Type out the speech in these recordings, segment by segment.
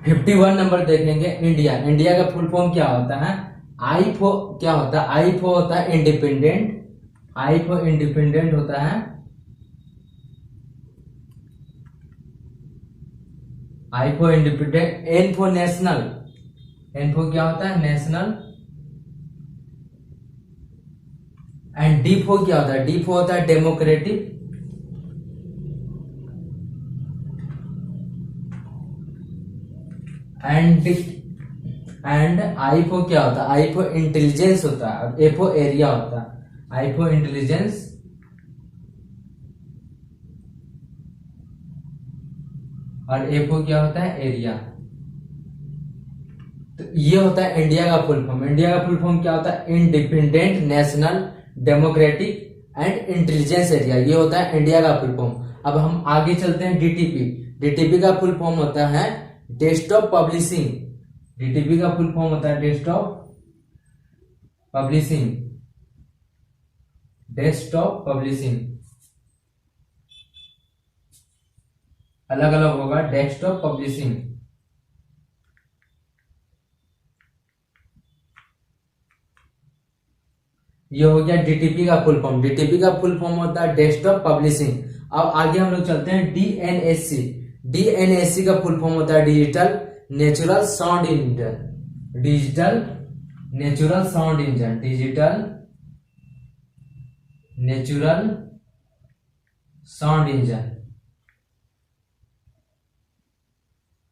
51 number देखेंगे, India. India का full form क्या होता है? आई फॉर क्या होता है? आई फॉर होता है इंडिपेंडेंट, आई फॉर इंडिपेंडेंट होता है, I for independent. N for national, N for क्या होता है? नेशनल। एंड डी फॉर क्या होता है? डी फॉर होता है डेमोक्रेटिक। एंड आई फॉर क्या होता है? आई फॉर इंटेलिजेंस होता है, और ए फॉर एरिया होता है। आई फॉर इंटेलिजेंस, और ए फॉर क्या होता है? एरिया। तो ये होता है इंडिया का फुल फॉर्म। इंडिया का फुल फॉर्म क्या होता है? Independent, national, democratic and intelligence area. ये होता है इंडिया का फुल फॉर्म। अब हम आगे चलते हैं डीटीपी। डीटीपी का फुल फॉर्म होता है डेस्कटॉप पब्लिशिंग। डीटीपी का फुल फॉर्म होता है डेस्कटॉप पब्लिशिंग, डेस्कटॉप पब्लिशिंग। अलग अलग होगा, डेस्कटॉप पब्लिशिंग। ये हो गया डीटीपी का फुल फॉर्म। डीटीपी का फुल फॉर्म होता है डेस्कटॉप पब्लिशिंग। अब आगे हम लोग चलते हैं डीएनएससी। डीएनएससी का फुल फॉर्म होता है digital natural sound engine. Digital natural sound engine, digital natural sound engine.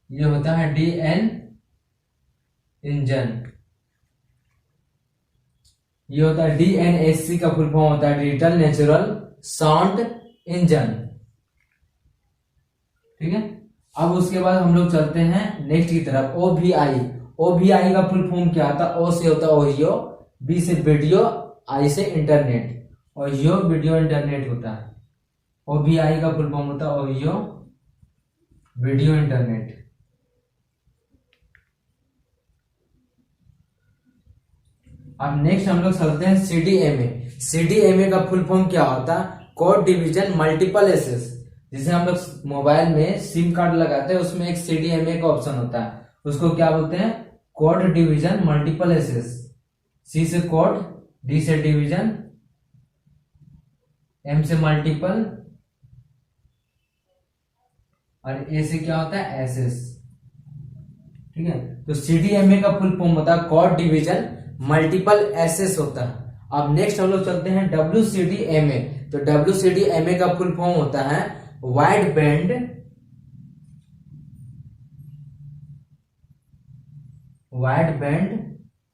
ये होता है डीएन इंजन। ये होता है डीएनएससी का फुल फॉर्म होता है डिजिटल नेचुरल साउंड इंजन। ठीक है। अब उसके बाद हम लोग चलते हैं नेक्स्ट की तरफ, ओवीआई। ओवीआई का फुल फॉर्म क्या होता है? ओ से होता है ओहियो, बी से वीडियो, आई से इंटरनेट। ओहियो वीडियो इंटरनेट होता है। ओवीआई का फुल फॉर्म होता है ओहियो वीडियो इंटरनेट। अब नेक्स्ट हम लोग चलते हैं सीडीएमए। सीडीएमए का फुल फॉर्म क्या होता है? Code division multiple access. जिसे हम लोग मोबाइल में सिम कार्ड लगाते हैं, उसमें एक सीडीएमए का ऑप्शन होता है, उसको क्या बोलते हैं? Code division multiple access. C से कोड, डी से डिवीजन, एम से मल्टीपल, और ए से क्या होता है? एसेस। ठीक है। तो सीडीएमए का फुल फॉर्म होता है कोड डिवीजन मल्टीपल एसेस होता है। अब नेक्स्ट हम लोग चलते हैं डब्ल्यूसीडीएमए। तो डब्ल्यूसीडीएमए का फुल फॉर्म होता है wide band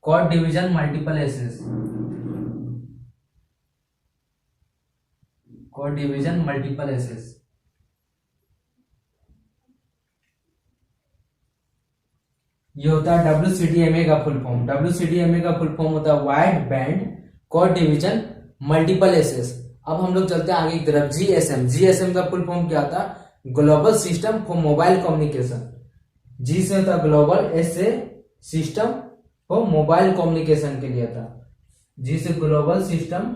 code division multiple access. Code division multiple access. ये होता है डब्ल्यूसीडीएमए का फुल फॉर्म। डब्ल्यूसीडीएमए का फुल फॉर्म होता है wide band code division multiple access. अब हम लोग चलते हैं आगे की तरफ, जीएसएम। जीएसएम का फुल फॉर्म क्या होता है? Global system for mobile communication. G से होता है ग्लोबल, एस से सिस्टम फॉर मोबाइल कम्युनिकेशन के लिए था। जी से ग्लोबल सिस्टम,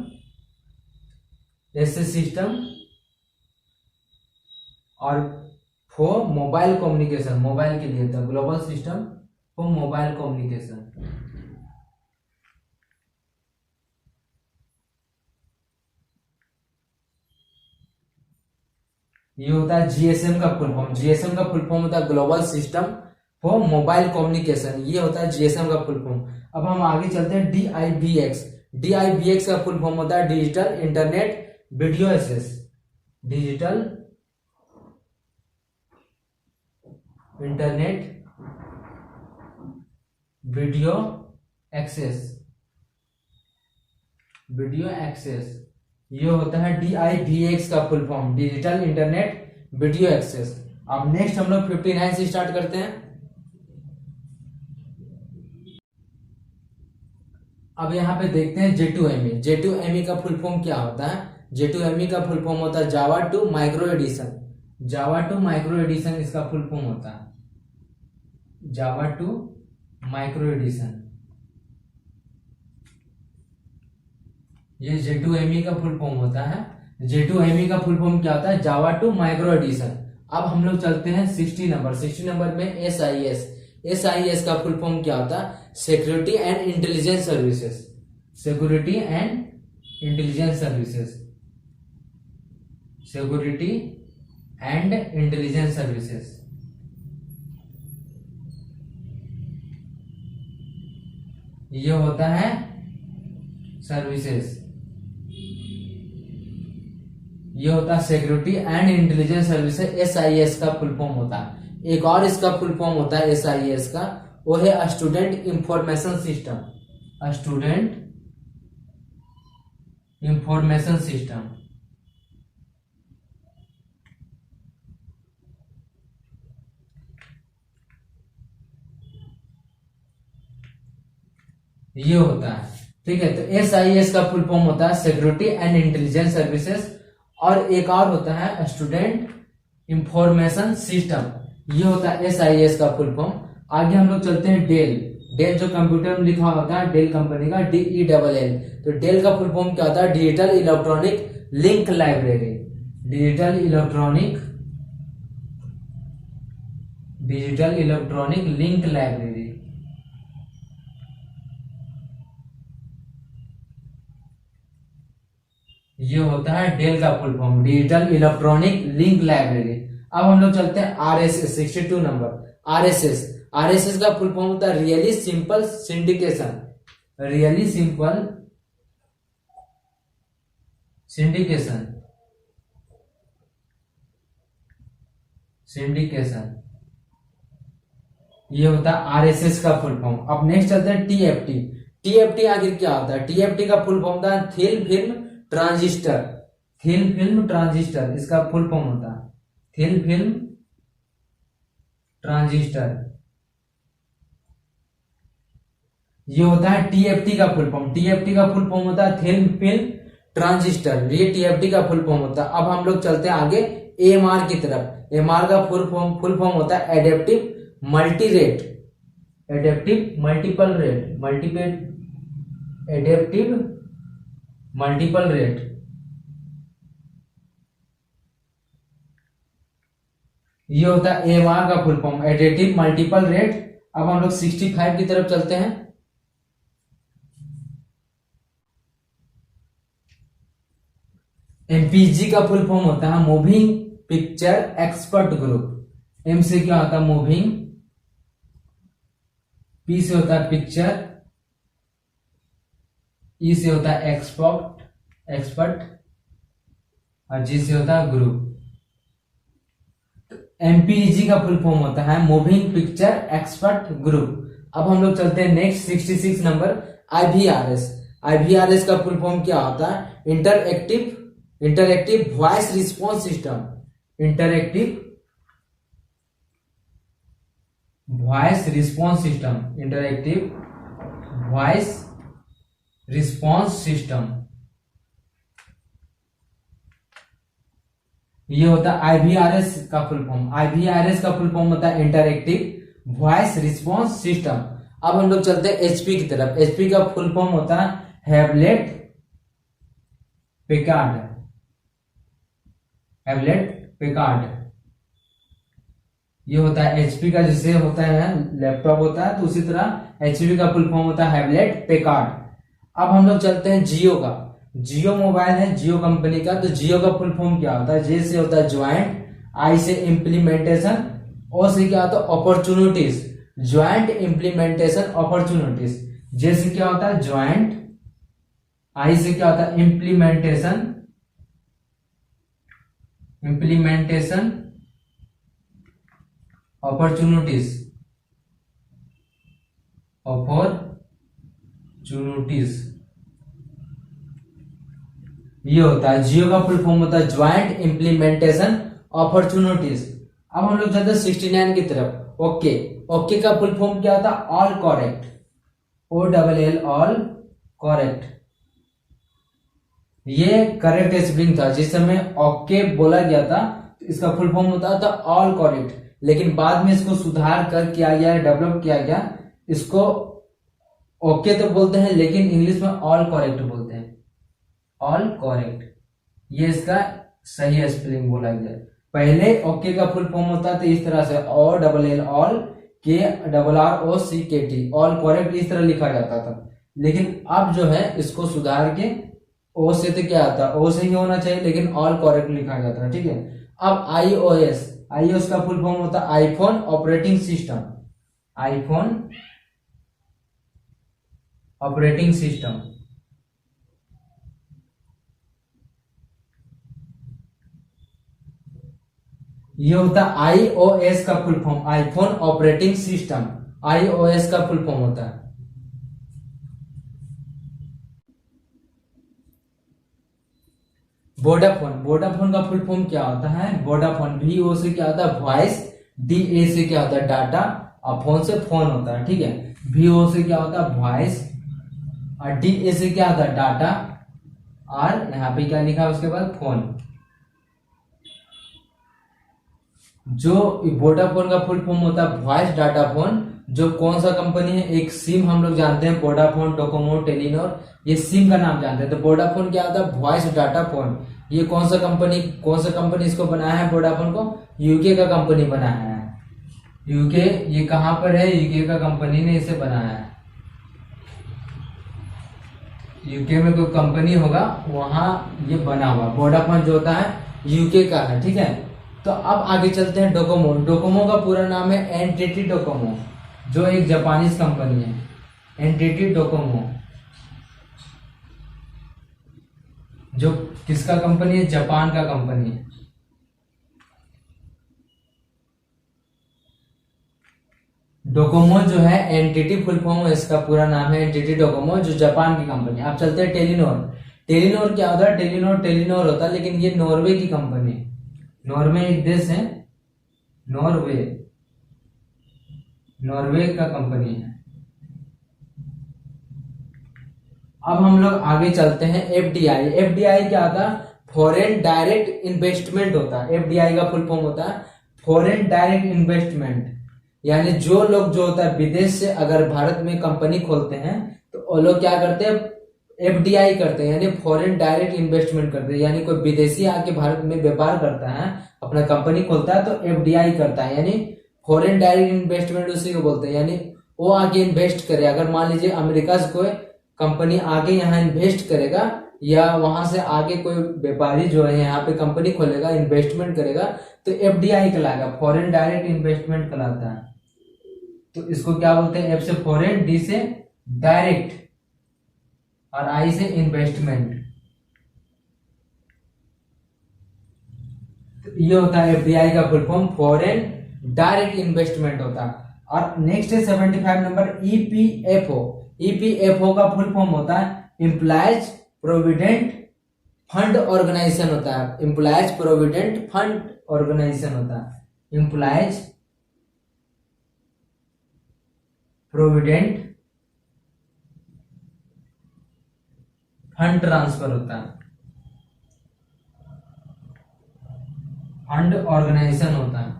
एस से सिस्टम, और फॉर मोबाइल कम्युनिकेशन, मोबाइल के लिए था, global system for mobile communication. ये होता है जीएसएम का फुल फॉर्म। जीएसएम का फुल फॉर्म होता है global system for mobile communication. ये होता है जीएसएम का फुल फॉर्म। अब हम आगे चलते हैं डीआईवीएक्स। डीआईवीएक्स का फुल फॉर्म होता है digital internet video access. Digital internet video access, video access. ये होता है डीआईवीएक्स का full form, digital internet video access. अब नेक्स्ट हम लोग 59 से स्टार्ट करते हैं। अब यहाँ पे देखते हैं J2ME। J2ME का फुल फॉर्म क्या होता है? J2ME का फुल फॉर्म होता है Java two micro edition. Java two micro edition इसका फुल फॉर्म होता है, जावा टू माइक्रो एडिशन। ये J2ME का फुल फॉर्म होता है। J2ME का फुल फॉर्म क्या होता है? Java two micro addition. अब हम लोग चलते हैं 60 नंबर। 60 नंबर में SIS। SIS का फुल फॉर्म क्या होता है? Security and intelligence services. Security and intelligence services. Security and intelligence services. ये होता है सर्विसेज, ये होता है security and intelligence services. SIS का फुल फॉर्म होता है। एक और इसका फुल फॉर्म होता है SIS का, वो है student information system. Student information system. ये होता है, ठीक है। तो SIS का फुल फॉर्म होता है सिक्योरिटी एंड इंटेलिजेंस सर्विसेज, और एक और होता है स्टूडेंट इंफॉर्मेशन सिस्टम। ये होता है SIS का फुल फॉर्म। आगे हम लोग चलते हैं डेल। डेल जो कंप्यूटर में लिखा होता है, डेल कंपनी का, DELL। तो डेल का फुल फॉर्म क्या होता है? Digital electronic link library. Digital electronic link library. ये होता है डेल का full form, digital electronic link library. अब हम लोग चलते हैं RSS 62 नंबर। RSS का फुल फॉर्म होता है really simple syndication. Really simple syndication. ये होता है RSS का फुल फॉर्म। अब नेक्स्ट चलते हैं TFT। TFT आखिर क्या होता है? TFT का फुल फॉर्म होता है thin film transistor. Thin film transistor इसका फुल फॉर्म होता है, थिन फिल्म ट्रांजिस्टर। ये होता है TFT का फुल फॉर्म। TFT का फुल फॉर्म होता है थिन फिल्म ट्रांजिस्टर। ये TFT का फुल फॉर्म होता है। अब हम लोग चलते हैं आगे AMR की तरफ। AMR का फुल फॉर्म होता है adaptive multi rate. Adaptive multiple rate. Adaptive multiple rate. ये होता है AMR का full form, adaptive multiple rate. अब हम लोग 65 की तरफ चलते हैं। MPG का फुल फॉर्म होता है moving picture expert group. M से क्या होता है? मूविंग। P से होता है पिक्चर। E से होता है एक्सपर्ट, और G से होता है ग्रुप। MPEG का फुल फॉर्म होता है मूविंग पिक्चर एक्सपर्ट ग्रुप। अब हम लोग चलते हैं नेक्स्ट 66 नंबर IVRS। IVRS का फुल फॉर्म क्या होता है? Interactive voice response system. Interactive voice response system. Interactive voice response system. ये होता है IVRS का फुल फॉर्म। IVRS का फुल फॉर्म होता है इंटरएक्टिव वॉइस रिस्पॉन्स सिस्टम। अब हम लोग चलते हैं HP की तरफ। HP का फुल फॉर्म होता है हैवलेट पैकार्ड। ये होता है HP का, जैसे होता है लैपटॉप होता है, तो उसी तरह HP का फुल फॉर्म होता है हैवलेट पैकार्ड। अब हम लोग चलते हैं जियो का। जियो मोबाइल है, जियो कंपनी का। तो जियो का फुल फॉर्म क्या होता है? J से होता है ज्वाइंट, I से इम्प्लीमेंटेशन, O से क्या होता है? Opportunities. Joint implementation opportunities. J से क्या होता है? ज्वाइंट, I से क्या होता है? Implementation opportunities. ये होता है जियो का फुल फॉर्म होता है ज्वाइंट इम्प्लीमेंटेशन अपॉर्चुनिटीज। अब हम लोग चलते हैं 69 की तरफ। ओके का फुल फॉर्म क्या होता है? All correct. OLL all correct. ये करेक्ट स्पेलिंग था। जिस समय ओके बोला गया था तो इसका फुल फॉर्म होता था ऑल करेक्ट, लेकिन बाद में इसको सुधार कर किया गया, डेवलप किया गया। इसको ओके तो बोलते हैं, लेकिन इंग्लिश में ऑल करेक्ट बोलते हैं। ऑल करेक्ट, ये इसका सही स्पेलिंग बोला गया। पहले ओके का फुल फॉर्म होता था इस तरह से OLL all KRROCKT, all correct इस तरह लिखा जाता था। लेकिन अब जो है इसको सुधार के ओ से तो क्या आता है, ओ से ही होना चाहिए, लेकिन ऑल करेक्ट लिखा जाता है। ठीक है, अब iOS का फुल फॉर्म होता है iPhone operating system, iPhone operating system. ये होता है iOS का full form, iPhone operating system, iOS का फुल फॉर्म होता है। वोडाफोन का फुल फॉर्म क्या होता है, वोडाफोन, VO से क्या होता है वॉइस, DA से क्या होता है डाटा, और फोन से फोन होता है। ठीक है, VO से क्या होता है वॉइस, और DA से क्या होता है डाटा, और यहाँ पे क्या लिखा है उसके बाद फोन। जो वोडाफोन का फुल फॉर्म होता है वॉइस डाटा फोन। जो कौन सा कंपनी है, एक सिम हम लोग जानते हैं वोडाफोन, डोकोमो, टेलीनॉर, ये सिम का नाम जानते हैं। तो वोडाफोन क्या होता है वॉइस डाटा फोन। ये कौन सा कंपनी इसको बनाया है, वोडाफोन को, यूके का कंपनी बनाया है। यूके, ये कहां पर है, यूके का कंपनी ने इसे बनाया है। यूके में कोई कंपनी होगा वहां ये बना हुआ। वोडाफोन जो होता है यूके का है। ठीक है, तो अब आगे चलते हैं डोकोमो। डोकोमो का पूरा नाम है एनटीटी डोकोमो, जो एक जापानीज कंपनी है, एनटीटी डोकोमो। जो किसका कंपनी है, जापान का कंपनी है। डोकोमो जो है एनटीटी फुल फॉर्म, इसका पूरा नाम है एनटीटी डोकोमो, जो जापान की कंपनी। अब चलते हैं टेलीनॉर। टेलीनॉर क्या होता है, टेलीनॉर होता है, लेकिन ये नॉर्वे की कंपनी है। नॉर्वे एक देश है, नॉर्वे का कंपनी है। अब हम लोग आगे चलते हैं एफडीआई। एफडीआई क्या होता है, फॉरेन डायरेक्ट इन्वेस्टमेंट होता है। एफडीआई का फुल फॉर्म होता है फॉरेन डायरेक्ट इन्वेस्टमेंट। यानी जो लोग जो होता है विदेश से अगर भारत में कंपनी खोलते हैं तो वो लोग क्या करते हैं, एफडीआई करते हैं, यानी फॉरेन डायरेक्ट इन्वेस्टमेंट करते हैं। यानी कोई विदेशी आके भारत में व्यापार करता है, अपना कंपनी खोलता है, तो एफडीआई करता है, यानी फॉरेन डायरेक्ट इन्वेस्टमेंट उसी को बोलते हैं। यानी वो आगे इन्वेस्ट करे। अगर मान लीजिए अमेरिका से कोई कंपनी आगे यहाँ इन्वेस्ट करेगा, या वहां से आगे कोई व्यापारी जो है यहाँ पे कंपनी खोलेगा, इन्वेस्टमेंट करेगा, तो एफडीआई कहलाएगा, फॉरेन डायरेक्ट इन्वेस्टमेंट कहलाता है। तो इसको क्या बोलते हैं, एफ से फॉरेन, डी से डायरेक्ट, और आई से इन्वेस्टमेंट। तो ये होता है एफडीआई का full form, foreign direct investment होता है। और नेक्स्ट है 75 नंबर, ईपीएफओ। ईपीएफओ का फुल फॉर्म होता है एम्प्लॉयज प्रोविडेंट फंड ऑर्गेनाइजेशन होता है। एम्प्लॉयज प्रोविडेंट फंड ऑर्गेनाइजेशन होता है। एम्प्लॉयज प्रोविडेंट फंड ट्रांसफर होता है, फंड ऑर्गेनाइजेशन होता है।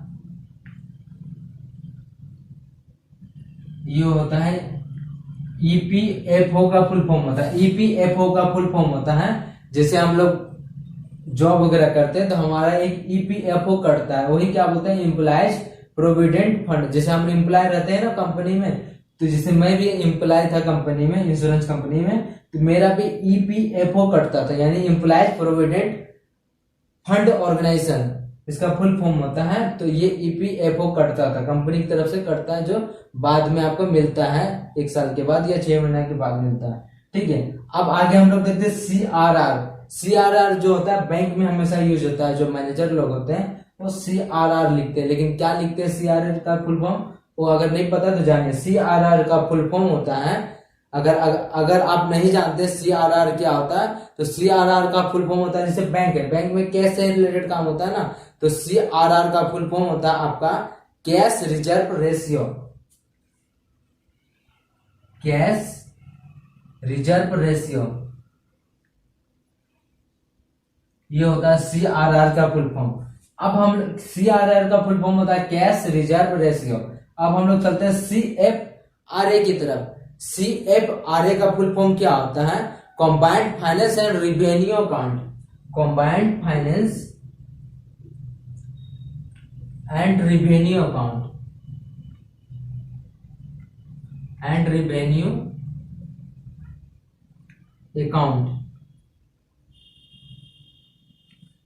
ये होता है ईपीएफओ का फुल फॉर्म होता है। ईपीएफओ का फुल फॉर्म होता है, जैसे हम लोग जॉब वगैरह करते हैं तो हमारा एक ईपीएफओ कटता है, वही क्या बोलते हैं, एम्प्लॉयज प्रोविडेंट फंड। जैसे हम एम्प्लॉय रहते हैं ना कंपनी में, तो जैसे मैं भी एम्प्लॉय था कंपनी में, इंश्योरेंस कंपनी में, तो मेरा भी ईपीएफओ कटता था, यानी एम्प्लॉयज प्रोविडेंट फंड ऑर्गेनाइजेशन इसका फुल फॉर्म होता है। तो ये ईपीएफओ कटता था, कंपनी की तरफ से कटता है, जो बाद में आपको मिलता है 1 साल के बाद या 6 महीने के बाद मिलता है। ठीक है, अब आगे हम लोग देखते हैं सीआरआर। सीआरआर जो होता है बैंक में हमेशा यूज होता है, जो मैनेजर लोग होते हैं वो सीआरआर लिखते हैं। लेकिन क्या लिखते हैं सीआरआर का फुल फॉर्म, वो अगर नहीं पता तो जानिए। सीआरआर का फुल फॉर्म होता है, अगर आप नहीं जानते सीआरआर क्या होता है, तो सीआरआर का फुल फॉर्म होता है, जैसे बैंक है, बैंक में कैश से रिलेटेड काम होता है ना, तो सीआरआर का फुल फॉर्म होता है आपका cash reserve ratio. Cash reserve ratio, ये होता है सीआरआर का फुल फॉर्म। अब हम सीआरआर का फुल फॉर्म होता है कैश रिजर्व रेशियो। अब हम लोग चलते हैं सीएफआरए की तरफ। सीएफआरए का फुल फॉर्म क्या होता है, combined finance and revenue account. Combined finance and revenue account. And revenue account.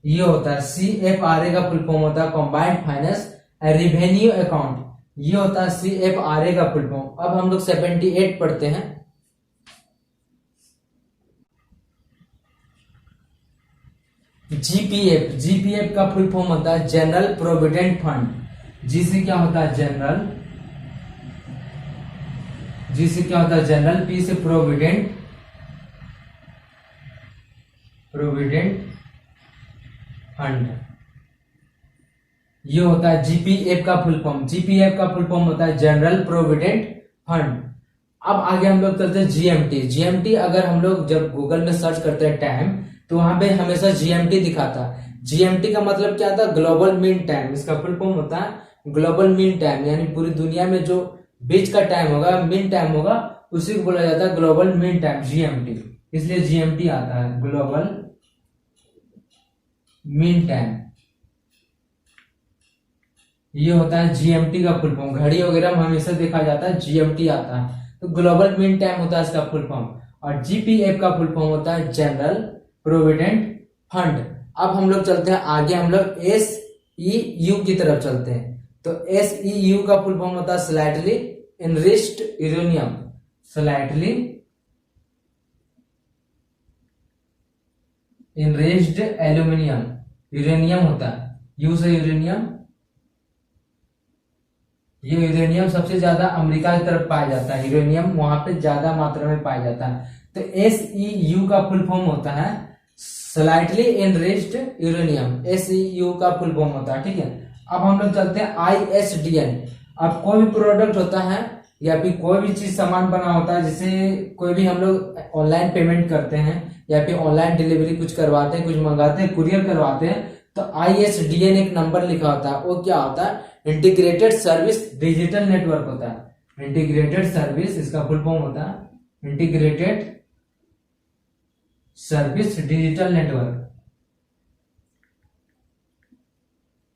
ये होता है CFRA का फुल फॉर्म होता है combined finance and revenue account. ये होता है CFRA का फुल फॉर्म। अब हम लोग 78 पढ़ते हैं। जीपीएफ का फुल फॉर्म होता है जनरल प्रोविडेंट फंड। जी से क्या होता है जनरल, जी से क्या होता है जनरल, पी से प्रोविडेंट फंड। ये होता है जीपीएफ का फुल फॉर्म। जीपीएफ का फुल फॉर्म होता है जनरल प्रोविडेंट फंड। अब आगे हम लोग चलते हैं जीएमटी। जीएमटी अगर हम लोग जब गूगल में सर्च करते हैं टाइम, तो वहां पे हमेशा जीएमटी दिखाता है। जीएमटी का मतलब क्या था, ग्लोबल मीन टाइम। इसका फुल फॉर्म होता है ग्लोबल मीन टाइम, यानी पूरी दुनिया में जो बीच का टाइम होगा, मीन टाइम होगा, उसी को बोला जाता है ग्लोबल मीन टाइम, जीएमटी। इसलिए जीएमटी आता है, ग्लोबल मीन टाइम। ये होता है जीएमटी का फुल फॉर्म। घड़ी वगैरह में हमेशा देखा जाता है जीएमटी आता है, तो ग्लोबल मीन टाइम होता है इसका फुल फॉर्म। और जीपीएफ का फुल फॉर्म होता है जनरल प्रोविडेंट फंड। अब हम लोग चलते हैं आगे, हम लोग SEU की तरफ चलते हैं। तो SEU का फुल फॉर्म होता है slightly enriched uranium. Slightly enriched aluminium, uranium होता है, यू से यूरेनियम। ये यूरेनियम सबसे ज्यादा अमेरिका की तरफ पाया जाता है, यूरेनियम वहां पे ज्यादा मात्रा में पाया जाता है। तो SEU का फुल फॉर्म होता है स्लाइटली एनरिच्ड यूरेनियम। SEU का फुल फॉर्म होता है, ठीक है। अब हम लोग चलते हैं ISDN। अब कोई भी प्रोडक्ट होता है या फिर कोई भी चीज सामान बना होता है, जैसे कोई भी हम लोग ऑनलाइन पेमेंट करते हैं या फिर ऑनलाइन डिलीवरी कुछ करवाते हैं, कुछ मंगाते हैं, कुरियर करवाते हैं, तो ISDN एक नंबर लिखा होता है। वो क्या होता है, इंटीग्रेटेड सर्विस डिजिटल नेटवर्क होता है। इंटीग्रेटेड सर्विस, इसका फुल फॉर्म होता है इंटीग्रेटेड सर्विस डिजिटल नेटवर्क।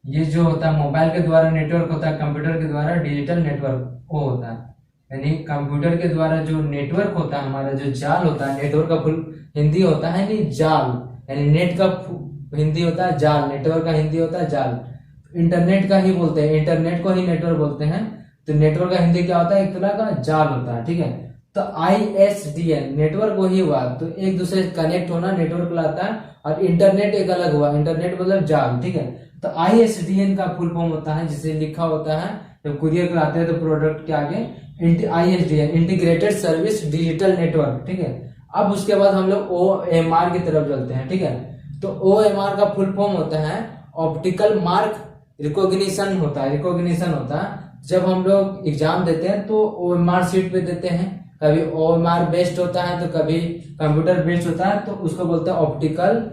ये जो होता है मोबाइल के द्वारा नेटवर्क होता है, कंप्यूटर के द्वारा डिजिटल नेटवर्क वो होता है। यानी कंप्यूटर के द्वारा जो नेटवर्क होता है, हमारा जो जाल होता है, नेटवर्क का फुल हिंदी होता है नहीं जाल, यानी नेट का हिंदी होता है जाल, नेटवर्क का हिंदी होता है जाल। इंटरनेट का ही बोलते हैं, इंटरनेट को ही नेटवर्क बोलते हैं। तो नेटवर्क का हिंदी क्या होता है, एक तरह का जाल होता है, ठीक है। तो ISDN नेटवर्क वही हुआ, तो एक दूसरे से कनेक्ट होना नेटवर्क लाता है, और इंटरनेट एक अलग हुआ, इंटरनेट मतलब जाल, ठीक है। तो ISDN का फुल फॉर्म होता है, जिसे लिखा होता है जब कुरियर कराते हैं तो प्रोडक्ट के आगे ISDN integrated service digital network, ठीक है। अब उसके बाद हम लोग OMR की तरफ चलते हैं, ठीक है। तो OMR का फुल फॉर्म होता है ऑप्टिकल मार्क रिकॉग्निशन होता है, रिकॉग्निशन होता है। जब हम लोग एग्जाम देते हैं तो OMR सीट पे देते हैं, कभी OMR बेस्ड होता है तो कभी कंप्यूटर बेस्ड होता है, तो उसको बोलते हैं ऑप्टिकल,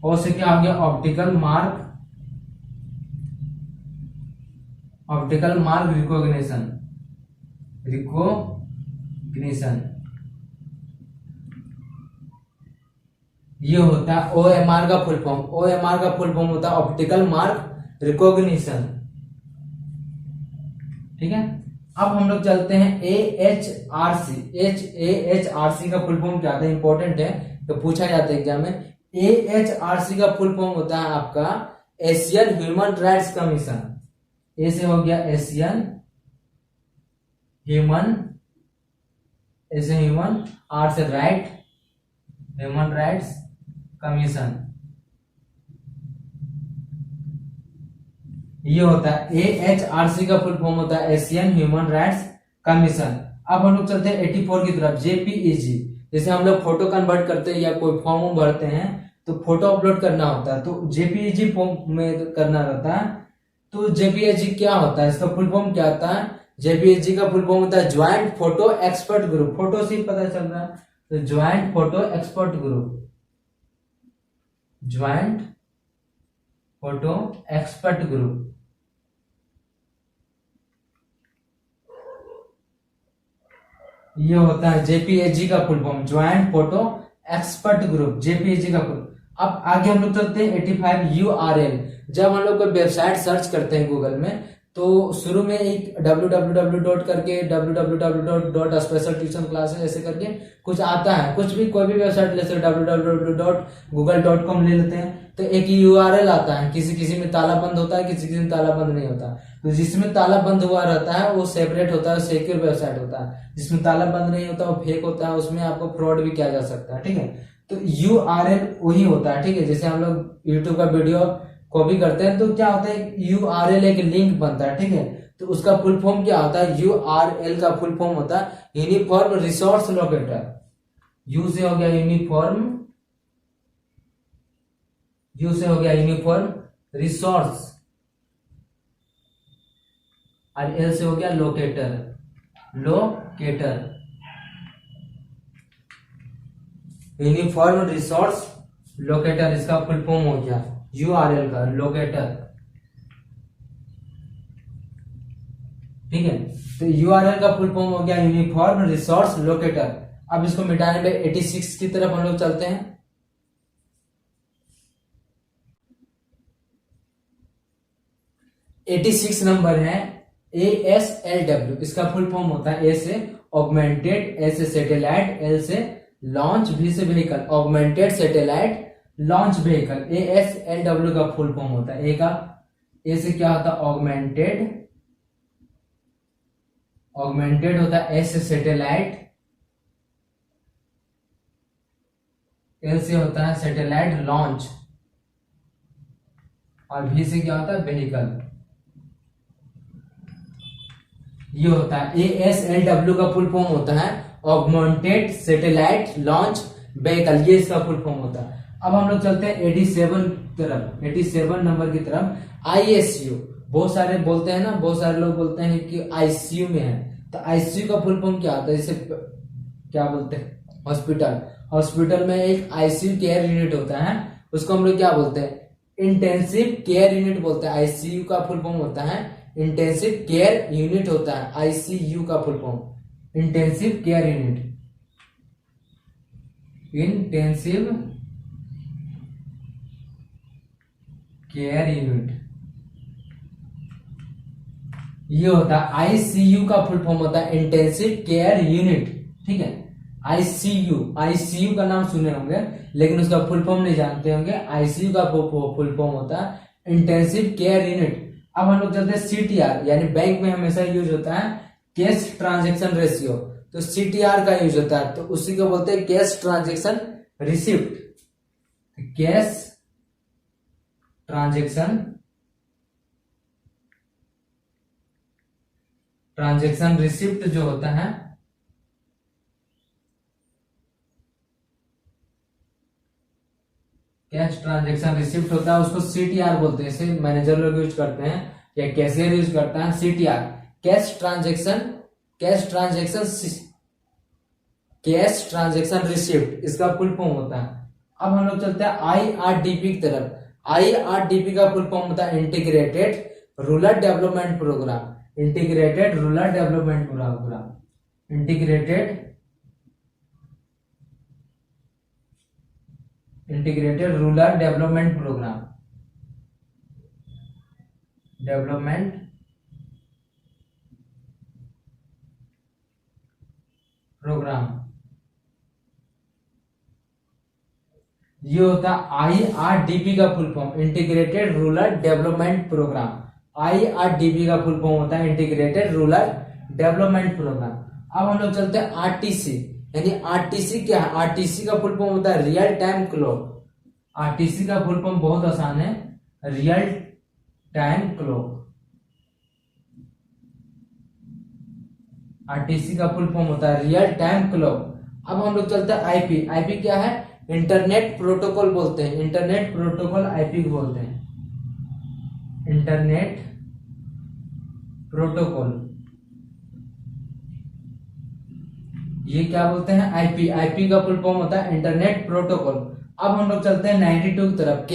और से क्या हो गया optical mark, optical mark recognition, recognition. ये होता है OMR का फुल फॉर्म। OMR का फुल फॉर्म होता है ऑप्टिकल मार्क रिकॉग्निशन, ठीक है। अब हम लोग चलते हैं AHRC। AHRC का फुल फॉर्म क्या होता है, इंपॉर्टेंट है तो पूछा जाता है एग्जाम में। AHRC का फुल फॉर्म होता है आपका एशियन ह्यूमन राइट्स कमीशन। ए से हो गया एशियन ह्यूमन, ऐसे ह्यूमन, आर से राइट, ह्यूमन राइट्स कमीशन। ये होता है AHRC का फुल फॉर्म होता है एशियन ह्यूमन राइट्स कमीशन। अब हम लोग चलते हैं 84 की तरफ, JPEG। जैसे हम लोग फोटो कन्वर्ट करते हैं या कोई फॉर्म भरते हैं तो फोटो अपलोड करना होता है, तो JPEG फॉर्म में करना रहता है। तो JPEG क्या होता है, इसका फुल फॉर्म क्या होता है, JPEG का फुल फॉर्म होता है joint photo expert group. Photo से ही पता चल रहा है, तो joint photo expert group, joint photo expert group. ये होता है JPEG का full form, joint photo expert group, JPEG का फुल। अब आगे हम लोग चलते हैं 85 URL। जब हम लोग कोई वेबसाइट सर्च करते हैं गूगल में, तो शुरू में एक www डॉट करके www dot special tuition classes ऐसे करके कुछ आता है, कुछ भी कोई भी वेबसाइट ले सकते www डॉट google.com ले लेते हैं, तो एक यूआरएल आता है, किसी किसी में ताला बंद होता है, किसी किसी में ताला बंद नहीं होता। तो जिसमें ताला बंद हुआ रहता है वो सेपरेट होता है, सिक्योर वेबसाइट होता है। जिसमें ताला बंद नहीं होता वो फेक होता है, उसमें आपको फ्रॉड भी किया जा सकता है, ठीक है। तो यूआरएल वही होता है, ठीक है। जैसे हम लोग यूट्यूब का वीडियो कॉपी करते हैं तो क्या होता है, यूआरएल एक लिंक बनता है, ठीक है। तो उसका फुल फॉर्म क्या होता है, यूआरएल का फुल फॉर्म होता है यूनिफॉर्म रिसोर्स लोकेटर। यू से हो गया यूनिफॉर्म, यू से हो गया यूनिफॉर्म रिसोर्स, और एल से हो गया locator, locator, uniform resource locator, इसका फुल फॉर्म हो गया यूआरएल का लोकेटर, ठीक है। तो यूआरएल का फुल फॉर्म हो गया यूनिफॉर्म रिसोर्स लोकेटर। अब इसको मिटाने में 86 की तरफ हम लोग चलते हैं। 86 नंबर है ASLW, इसका फुल फॉर्म होता है ए से ऑगमेंटेड, ए से सैटेलाइट, एल से लॉन्च, भी से vehicle, augmented satellite launch vehicle. ASLW का फुल फॉर्म होता है, ए का ए से क्या होता है ऑगमेंटेड, ऑगमेंटेड होता है, एस से सैटेलाइट, एल से होता है सैटेलाइट लॉन्च, और भी से क्या होता है व्हीकल। ये होता है ASLW का फुल फॉर्म होता है ऑगमेंटेड सैटेलाइट लॉन्च व्हीकल, ये इसका फुल फॉर्म होता है। अब हम लोग चलते हैं 87 तरफ, 87 नंबर की तरफ। ISU, बहुत सारे बोलते हैं ना, बहुत सारे लोग बोलते हैं कि ICU में है, तो ICU का फुल फॉर्म क्या होता है, इसे क्या बोलते हैं हॉस्पिटल। हॉस्पिटल में एक ICU केयर यूनिट होता है, उसको हम लोग क्या बोलते हैं इंटेंसिव केयर यूनिट बोलते हैं। ICU का फुल फॉर्म होता है इंटेंसिव केयर यूनिट होता है, ICU का full form intensive care unit, intensive care unit, ये होता है। ICU का फुल फॉर्म होता है इंटेंसिव केयर यूनिट, ठीक है। ICU का नाम सुने होंगे लेकिन उसका फुल फॉर्म नहीं जानते होंगे। ICU का फुल फॉर्म होता है इंटेंसिव केयर यूनिट। अब हम लोग चलते हैं CTR, यानी बैंक में हमेशा यूज होता है कैश ट्रांजेक्शन रेशियो, तो CTR का यूज होता है, तो उसी को बोलते हैं cash transaction receipt. Cash transaction receipt जो होता है, कैश ट्रांजेक्शन रिसिप्ट होता है, उसको CTR बोलते हैं। इसे मैनेजर लोग यूज करते हैं या कैशियर यूज करता है। CTR कैश ट्रांजेक्शन रिसिप्ट, इसका फुल फॉर्म होता है। अब हम लोग चलते हैं IRDP की तरफ। IRDP का फुल फॉर्म होता है integrated rural development programme, integrated rural development programme, integrated rural development programme, ये होता है IRDP का full form integrated rural development programme. IRDP का फुल फॉर्म होता है इंटीग्रेटेड रूरल डेवलपमेंट प्रोग्राम। अब हम लोग चलते हैं RTC, यानी RTC क्या है, RTC का फुल फॉर्म होता है रियल टाइम क्लॉक। RTC का फुल फॉर्म बहुत आसान है, रियल टाइम क्लॉक। RTC का फुल फॉर्म होता है रियल टाइम क्लॉक। अब हम लोग चलते हैं IP क्या है, इंटरनेट प्रोटोकॉल बोलते हैं, इंटरनेट प्रोटोकॉल IP को बोलते हैं, इंटरनेट प्रोटोकॉल, ये क्या बोलते हैं IP का फुल फॉर्म होता है इंटरनेट प्रोटोकॉल। अब हम लोग चलते हैं 92 की तरफ।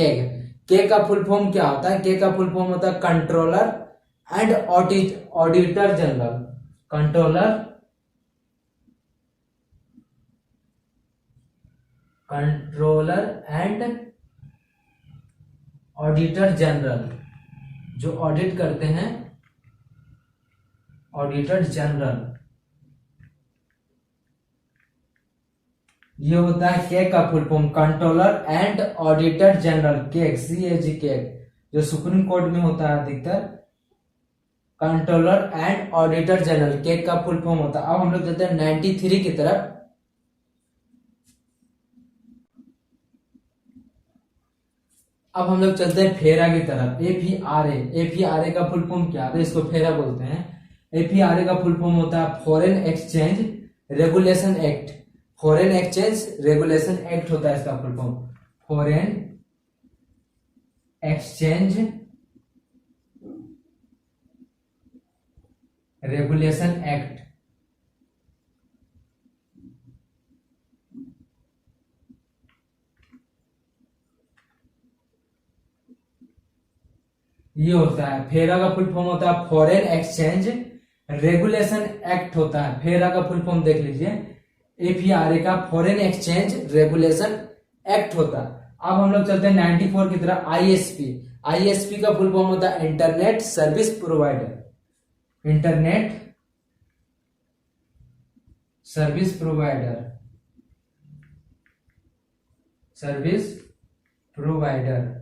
के का फुल फॉर्म क्या होता है, के का फुल फॉर्म होता है controller and auditor general, controller and auditor general, जो ऑडिट करते हैं ऑडिटर जनरल। ये होता है कैग का full form, controller and auditor general, CAG, CAG, CAG, जो सुप्रीम कोर्ट में होता है अधिकतर। Controller and auditor general, CAG का फुल फॉर्म होता है। अब हम लोग चलते हैं 93 की तरफ। अब हम लोग चलते हैं फेरा की तरफ, FERA। FERA का फुल फॉर्म क्या है, इसको फेरा बोलते हैं। FERA का फुल फॉर्म होता है foreign exchange regulation act. Foreign exchange regulation act होता है इसका full form, foreign exchange regulation act. ये होता है फेरा का फुल फॉर्म होता है फॉरेन एक्सचेंज रेगुलेशन एक्ट होता है। फेरा का फुल फॉर्म देख लीजिए, FERA का फॉरेन एक्सचेंज रेगुलेशन एक्ट होता है। अब हम लोग चलते हैं 94 की तरफ, ISP। ISP का फुल फॉर्म होता है internet service provider. Internet service provider, service provider,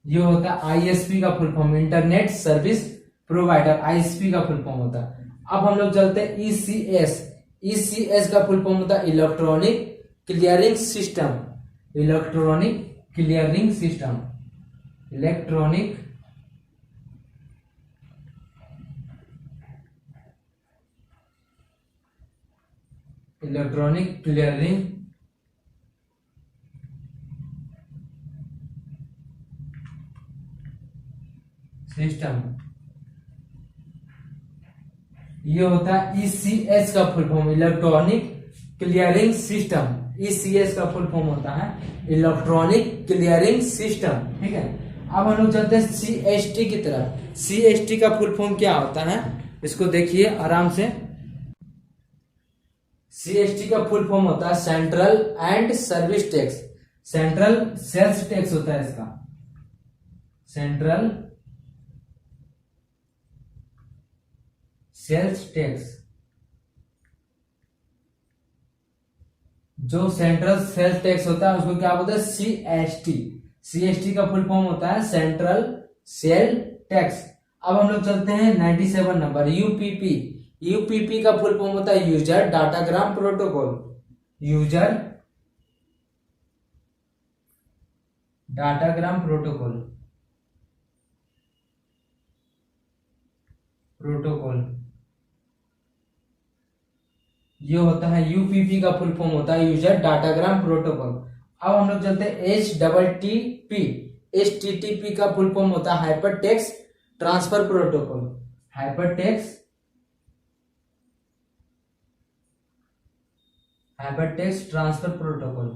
ये होता है ISP का full form, internet service provider, ISP का फुल फॉर्म होता है। अब हम लोग चलते हैं ECS। ECS का फुल फॉर्म होता है electronic clearing system. Electronic clearing system, electronic electronic clearing system. ये होता है ECS का full form, electronic clearing system. ECS का फुल फॉर्म होता है इलेक्ट्रॉनिक क्लियरिंग सिस्टम, ठीक है। अब हम लोग चलते हैं CST की तरफ। CST का फुल फॉर्म क्या होता है, इसको देखिए आराम से। CST का फुल फॉर्म होता है central and service tax. Central sales tax होता है इसका, सेंट्रल सेल्स टैक्स। जो सेंट्रल सेल्स टैक्स होता है उसको क्या बोलते हैं, CST। CST का फुल फॉर्म होता है सेंट्रल सेल टैक्स। अब हम लोग चलते हैं 97 नंबर, UPP। UPP का फुल फॉर्म होता है user datagram protocol. User datagram protocol, protocol, ये होता है UPP का फुल फॉर्म होता है यूजर डाटाग्राम प्रोटोकॉल। अब हम लोग चलते हैं HTTP। HTTP का फुल फॉर्म होता है hyper text transfer protocol. Hyper text transfer protocol.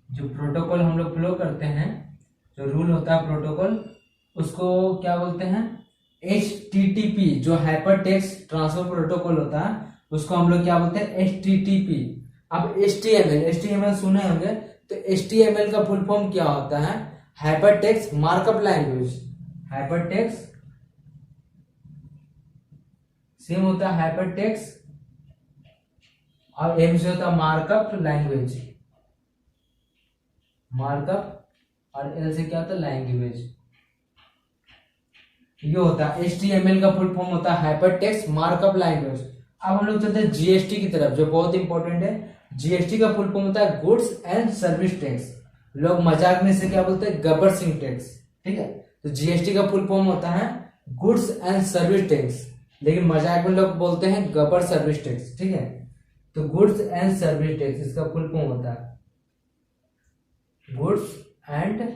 जो प्रोटोकॉल हम लोग फ्लो करते हैं, जो रूल होता है प्रोटोकॉल, उसको क्या बोलते हैं, HTTP। जो हाइपर टेक्स्ट ट्रांसफर प्रोटोकॉल होता है उसको हम लोग क्या बोलते हैं, HTTP। अब HTML सुने होंगे, तो HTML का फुल फॉर्म क्या होता है, hyper text markup language. Hyper text same होता है हाइपर टेक्स्ट, और M से होता है मार्कअप लैंग्वेज, मार्कअप, और L से क्या होता है, लैंग्वेज। ये होता है HTML का फुल फॉर्म होता है हाइपर टेक्स्ट मार्कअप लैंग्वेज। अब हम लोग चलते हैं GST की तरफ, जो बहुत इंपॉर्टेंट है। GST का फुल फॉर्म होता है गुड्स एंड सर्विस टैक्स। लोग मजाक में से क्या बोलते हैं, गब्बर सिंह टैक्स, ठीक है। तो GST का फुल फॉर्म होता है गुड्स एंड सर्विस टैक्स, लेकिन मजाक में लोग बोलते हैं गब्बर सर्विस टैक्स, ठीक है। तो गुड्स एंड सर्विस टैक्स इसका फुल फॉर्म होता है गुड्स एंड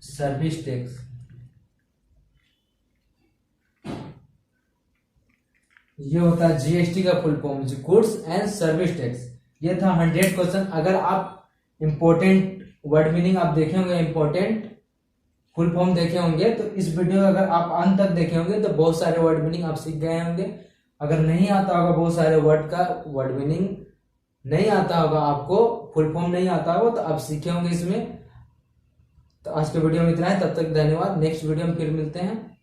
सर्विस टैक्स। ये होता है GST का full form, goods and service tax. ये था 100 क्वेश्चन। अगर आप इंपॉर्टेंट वर्ड मीनिंग आप देखे होंगे, इंपॉर्टेंट फुल फॉर्म देखे होंगे, तो इस वीडियो को अगर आप अंत तक देखे होंगे तो बहुत सारे वर्ड मीनिंग आप सीख गए होंगे। अगर नहीं आता होगा बहुत सारे वर्ड का वर्ड मीनिंग, नहीं आता होगा, आपको फुल फॉर्म नहीं आता होगा तो आप सीखे होंगे इसमें। तो आज के वीडियो में इतना है, तब तक धन्यवाद। नेक्स्ट वीडियो में फिर मिलते हैं।